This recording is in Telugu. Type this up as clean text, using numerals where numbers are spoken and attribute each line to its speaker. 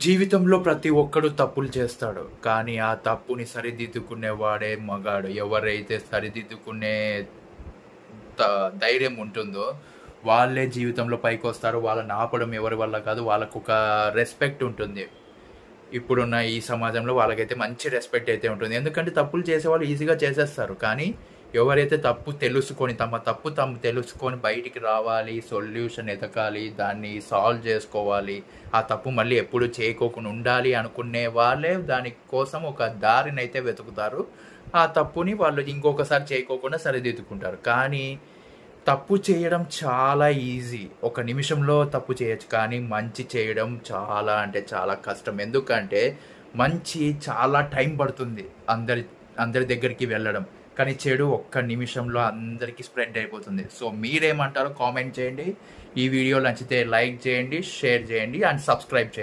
Speaker 1: జీవితంలో ప్రతి ఒక్కడు తప్పులు చేస్తాడు. కానీ ఆ తప్పుని సరిదిద్దుకునేవాడే మగాడు. ఎవరైతే సరిదిద్దుకునే త ధైర్యం ఉంటుందో వాళ్ళే జీవితంలో పైకొస్తారు. వాళ్ళని ఆపడం ఎవరి వల్ల కాదు. వాళ్ళకొక రెస్పెక్ట్ ఉంటుంది. ఇప్పుడున్న ఈ సమాజంలో వాళ్ళకైతే మంచి రెస్పెక్ట్ అయితే ఉంటుంది. ఎందుకంటే తప్పులు చేసేవాళ్ళు ఈజీగా చేసేస్తారు. కానీ ఎవరైతే తమ తప్పు తెలుసుకొని బయటికి రావాలి, సొల్యూషన్ ఎతకాలి, దాన్ని సాల్వ్ చేసుకోవాలి, ఆ తప్పు మళ్ళీ ఎప్పుడు చేయకోకుండా ఉండాలి అనుకునే వాళ్ళే దాని కోసం ఒక దారినైతే వెతుకుతారు. ఆ తప్పుని వాళ్ళు ఇంకొకసారి చేయకోకుండా సరిదిద్దుకుంటారు. కానీ తప్పు చేయడం చాలా ఈజీ. ఒక నిమిషంలో తప్పు చేయొచ్చు. కానీ మంచి చేయడం చాలా అంటే చాలా కష్టం. ఎందుకంటే మంచి చాలా టైం పడుతుంది అందరి దగ్గరికి వెళ్ళడం. కానీ చెడు ఒక్క నిమిషంలో అందరికీ స్ప్రెడ్ అయిపోతుంది. సో మీరేమంటారో కామెంట్ చేయండి. ఈ వీడియో నచ్చితే లైక్ చేయండి, షేర్ చేయండి అండ్ సబ్స్క్రైబ్ చేయండి.